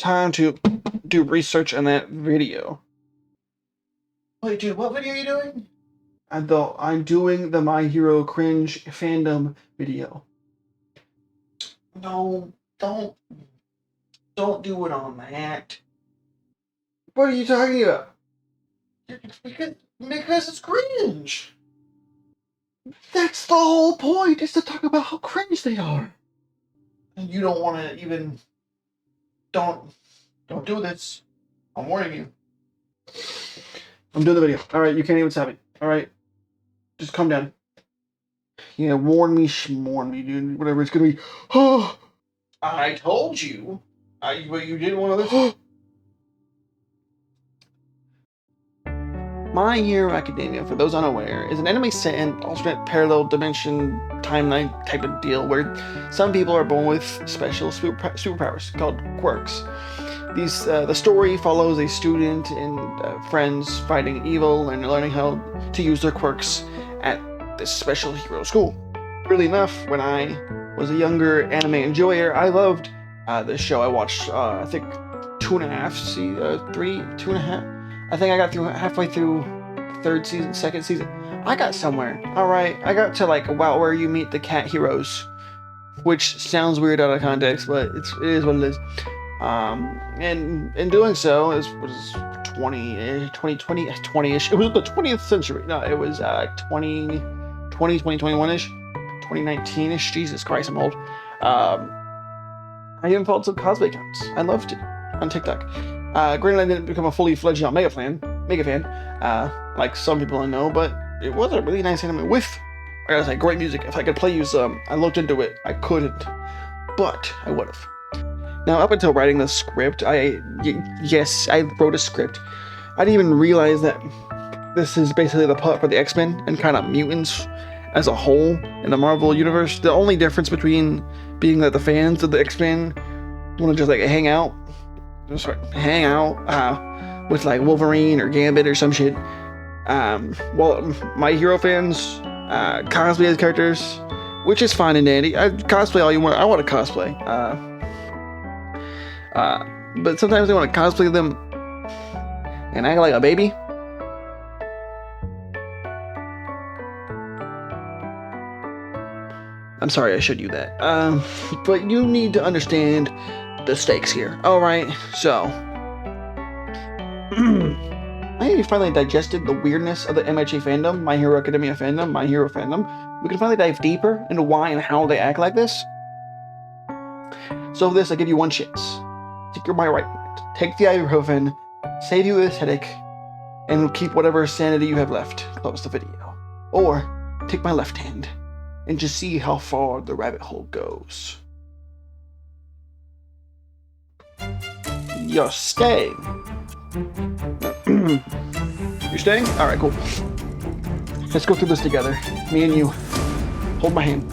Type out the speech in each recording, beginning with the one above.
time to do research on that video. Wait, dude, what video are you doing? I'm doing the My Hero cringe fandom video. No, don't do it on that. What are you talking about? Because it's cringe. That's the whole point, is to talk about how cringe they are. And you don't want to even... Don't do this. I'm warning you. I'm doing the video. Alright, you can't even stop me. Alright? Just calm down. Yeah, warn me, dude. Whatever it's gonna be. Oh! I told you. But you didn't want to listen. My Hero Academia, for those unaware, is an anime set in alternate parallel dimension timeline type of deal where some people are born with special superpowers called quirks. The story follows a student and friends fighting evil and learning how to use their quirks at this special hero school. Weirdly enough, when I was a younger anime enjoyer, I loved this show. I watched, I think, 2.5. I think I got halfway through third season, second season. I got somewhere. Alright, I got to like about where you meet the cat heroes. Which sounds weird out of context, but it is what it is. And in doing so, it was 20-ish. It was the 20th century. No, it was 2021-ish. 2019-ish. Jesus Christ, I'm old. I even followed some cosplay accounts. I loved it on TikTok. Granted, I didn't become a fully fledged mega fan, like some people I know, but it was a really nice anime with, I gotta say, great music. If I could play you some, I looked into it, I couldn't, but I would've. Now, up until writing the script, yes, I wrote a script. I didn't even realize that this is basically the plot for the X-Men and kind of mutants as a whole in the Marvel universe. The only difference between being that the fans of the X-Men want to just like hang out with like Wolverine or Gambit or some shit. Well, My Hero fans cosplay as characters, which is fine and dandy. I cosplay all you want. I want to cosplay. But sometimes they want to cosplay them and act like a baby. I'm sorry I showed you that. But you need to understand the stakes here. Alright, so I finally digested the weirdness of the MHA fandom, My Hero Academia fandom, My Hero fandom. We can finally dive deeper into why and how they act like this. So for this, I give you one chance. Take my right hand, take the ibuprofen, save you this headache, and keep whatever sanity you have left. Close the video. Or take my left hand and just see how far the rabbit hole goes. You're staying. You're staying? Alright, cool. Let's go through this together. Me and you. Hold my hand.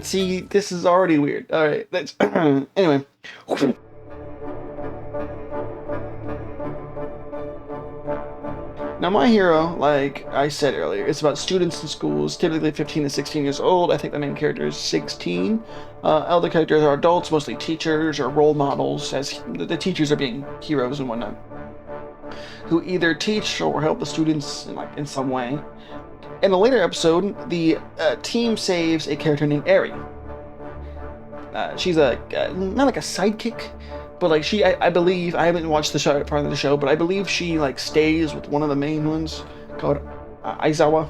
See, this is already weird. Alright, let's... Anyway. Now, My Hero, like I said earlier, it's about students in schools, typically 15 to 16 years old. I think the main character is 16. Other characters are adults, mostly teachers or role models, as the teachers are being heroes and whatnot, who either teach or help the students in some way. In a later episode, the team saves a character named Eri. She's not like a sidekick, but like I believe, I haven't watched the show, part of the show, but I believe she like stays with one of the main ones called Aizawa.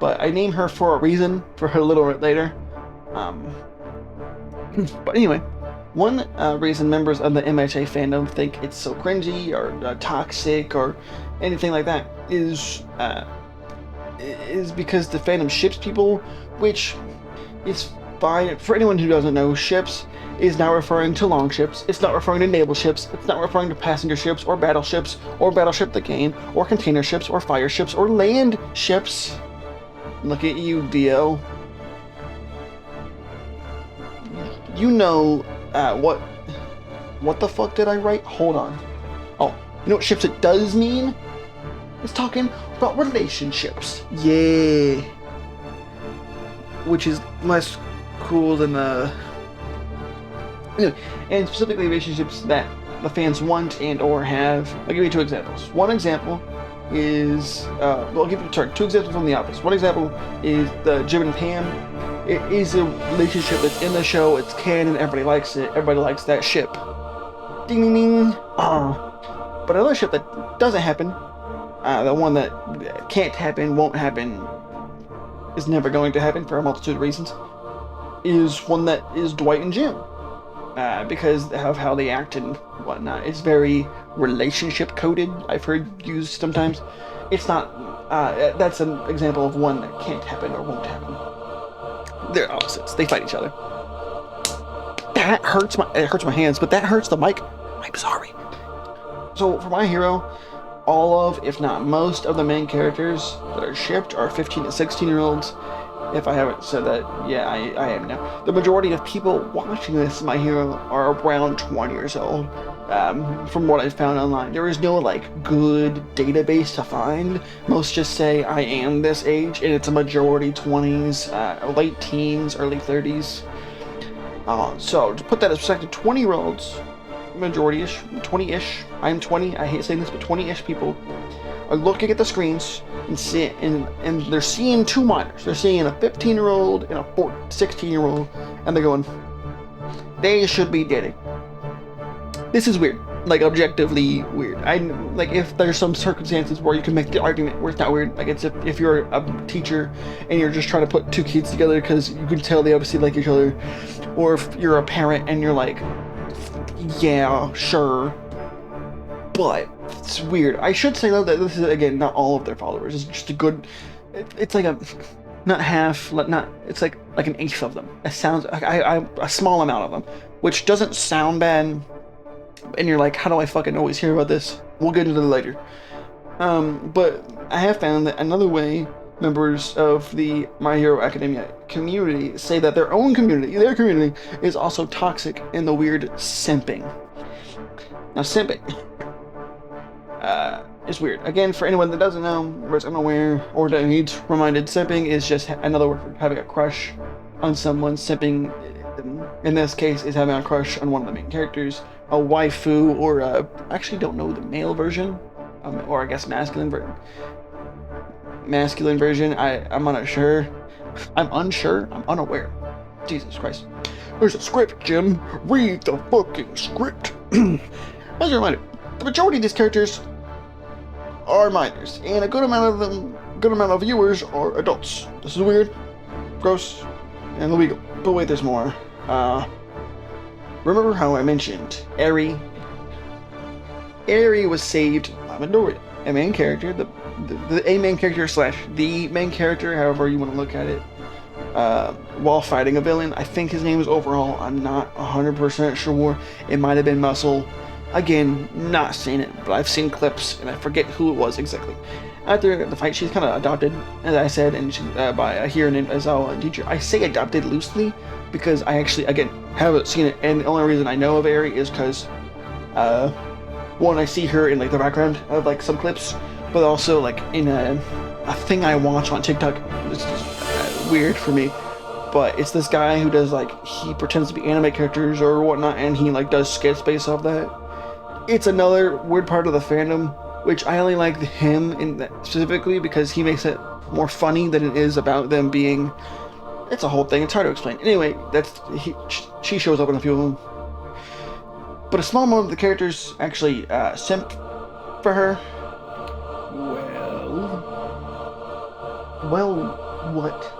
But I name her for a reason, for her a little bit later. But anyway, one reason members of the MHA fandom think it's so cringy or toxic or anything like that is because the fandom ships people, which is fine. For anyone who doesn't know, ships is not referring to longships, it's not referring to naval ships, it's not referring to passenger ships or battleships or Battleship the game or container ships or fire ships or land ships. Look at you, DL. You know what the fuck did I write? Hold on. Oh, you know what ships it does mean? It's talking about relationships. Yeah. Which is less cool than Anyway, and specifically relationships that the fans want and or have. I'll give you two examples. One example is, I'll give you two examples from The Office. One example is the Jim and Pam. It is a relationship that's in the show. It's canon. Everybody likes it. Everybody likes that ship. Ding ding ding. But another ship that doesn't happen, the one that can't happen, won't happen, is never going to happen for a multitude of reasons, is one that is Dwight and Jim. Because of how they act and whatnot. It's very relationship coded, I've heard used sometimes. It's not, that's an example of one that can't happen or won't happen. They're opposites. They fight each other. That hurts it hurts my hands, but that hurts the mic. I'm sorry. So for My Hero, all of, if not most of the main characters that are shipped are 15 to 16-year-olds. If I haven't said that, yeah, I am now. The majority of people watching this My Hero are around 20 years old, from what I've found online. There is no, good database to find. Most just say, I am this age, and it's a majority 20s, late teens, early 30s. So, to put that in perspective, 20-year-olds, majority-ish, 20-ish, I'm 20, I hate saying this, but 20-ish people are looking at the screens and they're seeing two minors. They're seeing a 15-year-old and a 16-year-old, and they're going, they should be dating. This is weird, objectively weird. If there's some circumstances where you can make the argument where it's not weird, it's if you're a teacher and you're just trying to put two kids together because you can tell they obviously like each other, or if you're a parent and you're like, yeah, sure. But it's weird. I should say though that this is, again, not all of their followers. It's just a good. It's like not half, it's like an eighth of them. It sounds a small amount of them, which doesn't sound bad. And you're like, how do I fucking always hear about this? We'll get into it later. But I have found that another way members of the My Hero Academia community say that their community is also toxic in the weird simping. Now, simping is weird. Again, for anyone that doesn't know, or is unaware, or that needs reminded, simping is just another word for having a crush on someone. Simping, in this case, is having a crush on one of the main characters, a waifu, or actually don't know the male version, or I guess masculine version. I'm unsure. I'm unaware. Jesus Christ. There's a script, Jim. Read the fucking script. As a reminder, the majority of these characters are minors, and a good amount of viewers are adults. This is weird, gross, and illegal. But wait, there's more. Remember how I mentioned Eri? Eri was saved by Midoriya, a main character, the main character, however you want to look at it, while fighting a villain. I think his name is Overhaul. I'm not 100% sure. It might have been Muscle. Again, not seen it, but I've seen clips, and I forget who it was exactly. After the fight, she's kind of adopted, as I said, and by a hero named Aizawa teacher. I say adopted loosely because I actually, again, haven't seen it, and the only reason I know of Eri is because, one, I see her in the background of some clips, but also in a thing I watch on TikTok. It's just weird for me, but it's this guy who does he pretends to be anime characters or whatnot, and he does skits based off that. It's another weird part of the fandom, which I only like him in that specifically because he makes it more funny than it is about them being. It's a whole thing. It's hard to explain. Anyway, she shows up in a few of them, but a small amount of the characters actually simp for her. Well, what?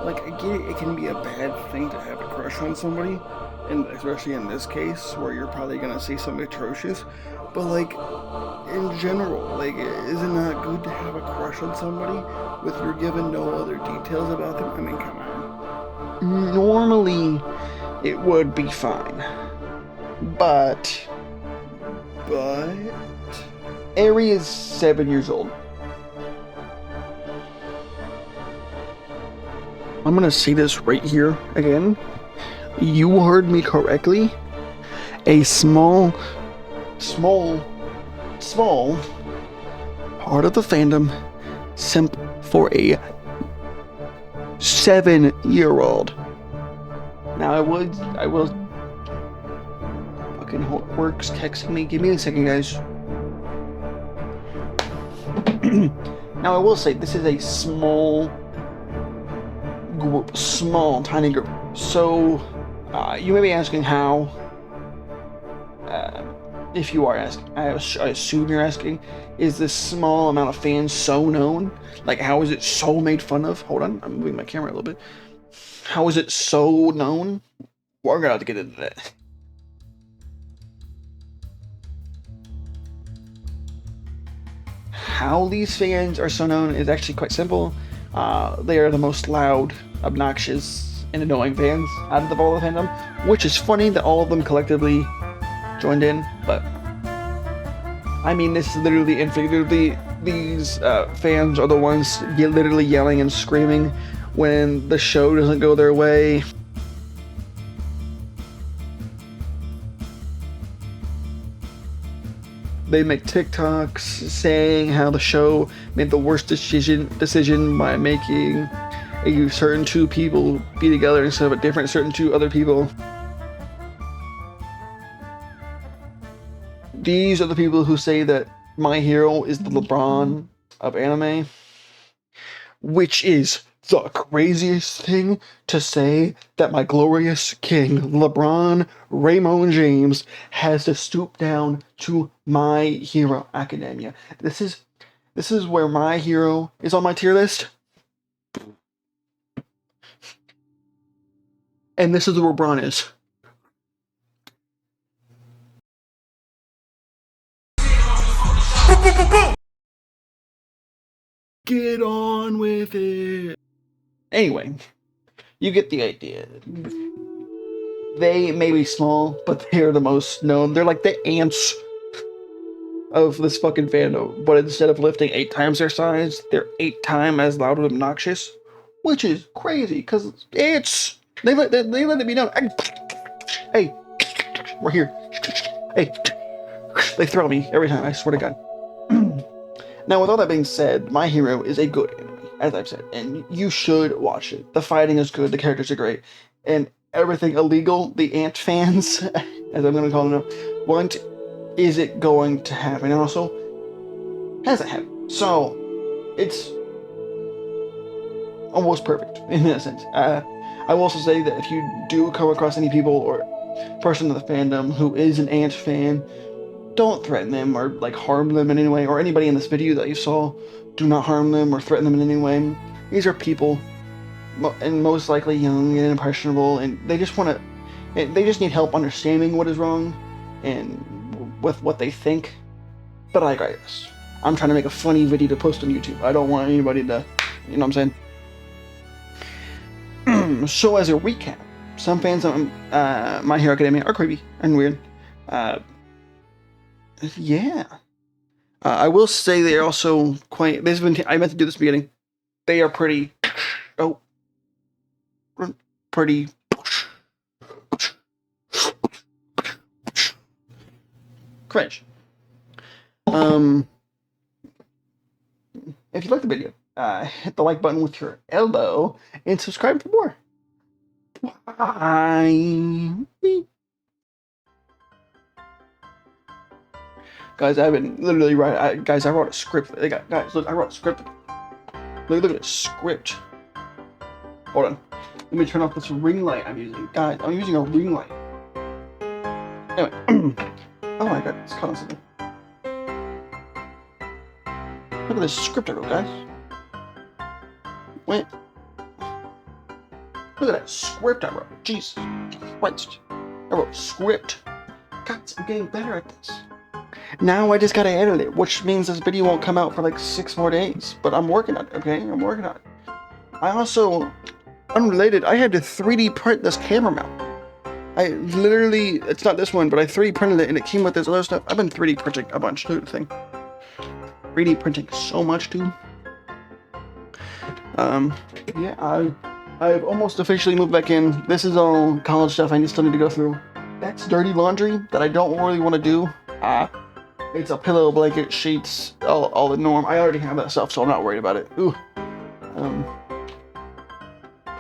I get it can be a bad thing to have a crush on somebody, and especially in this case where you're probably gonna see something atrocious, but in general, is it not good to have a crush on somebody with you're given no other details about them? I mean, come on. Normally it would be fine, but Eri is 7 years old. I'm gonna say this right here again. You heard me correctly. A small part of the fandom simp for a 7-year-old. Now I will Fucking works texting me. Give me a second, guys. Now I will say this is a small group, tiny group. So you may be asking how. If you are asking, I assume you're asking, is this small amount of fans so known? Like, how is it so made fun of? Hold on, I'm moving my camera a little bit. How is it so known? We're gonna have to get into that. How these fans are so known is actually quite simple. They are the most loud, obnoxious, and annoying fans out of all the fandom, which is funny that all of them collectively joined in, but I mean, this is literally and figuratively, these fans are the ones literally yelling and screaming when the show doesn't go their way. They make TikToks saying how the show made the worst decision by making a certain two people be together instead of a different certain two other people. These are the people who say that my hero is the LeBron of anime, which is the craziest thing to say, that my glorious king, LeBron Raymond James, has to stoop down to My Hero Academia. This is where my hero is on my tier list. And this is where LeBron is. Get on with it. Anyway, you get the idea. They may be small, but they are the most known. They're like the ants of this fucking fandom. But instead of lifting 8 times their size, they're 8 times as loud and obnoxious, which is crazy because ants. They let it be known. Hey, we're here. Hey, they throw me every time. I swear to God. Now, with all that being said, My Hero is a good anime, as I've said, and you should watch it. The fighting is good, the characters are great, and everything illegal, the ant fans, as I'm going to call them now, want, is it going to happen? And also, has it happened? So, it's almost perfect, in that sense. I will also say that if you do come across any people or person in the fandom who is an ant fan, don't threaten them or like harm them in any way, or anybody in this video that you saw, do not harm them or threaten them in any way. These are people, and most likely young and impressionable, and they just need help understanding what is wrong and with what they think. But I digress. I'm trying to make a funny video to post on YouTube. I don't want anybody to, you know what I'm saying? So as a recap, some fans of My Hero Academia are creepy and weird. Yeah. I will say they are also quite. I meant to do this in the beginning. They are pretty. Oh. Pretty. Cringe. If you like the video, hit the like button with your elbow and subscribe for more. Bye. Guys, I've been literally writing. Guys, I wrote a script. Guys, look, I wrote a script. Look at this script. Hold on. Let me turn off this ring light I'm using. Guys, I'm using a ring light. Anyway. Oh my god, it's caught on something. Look at this script I wrote, guys. Wait. Look at that script I wrote. Jesus Christ. I wrote script. God, I'm getting better at this. Now I just gotta edit it, which means this video won't come out for like 6 more days. But I'm working on it, okay? I'm working on it. I also, unrelated, I had to 3D print this camera mount. I literally, it's not this one, but I 3D printed it and it came with this other stuff. I've been 3D printing a bunch, look at the thing. 3D printing so much, dude. Yeah, I've almost officially moved back in. This is all college stuff I still need to go through. That's dirty laundry that I don't really want to do. It's a pillow, blanket, sheets, all the norm. I already have that stuff, so I'm not worried about it. Ooh.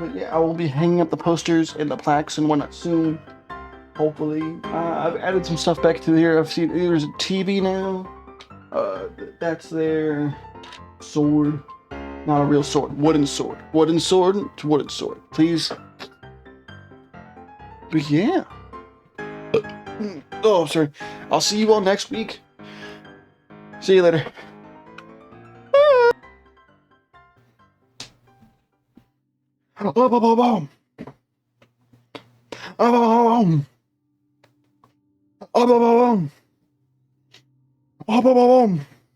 But yeah, I will be hanging up the posters and the plaques and whatnot soon. Hopefully, I've added some stuff back to here. I've seen there's a TV now. That's there. Sword, not a real sword. Wooden sword. Wooden sword. It's wooden sword. Please. But yeah. Oh, sorry. I'll see you all next week. See you later.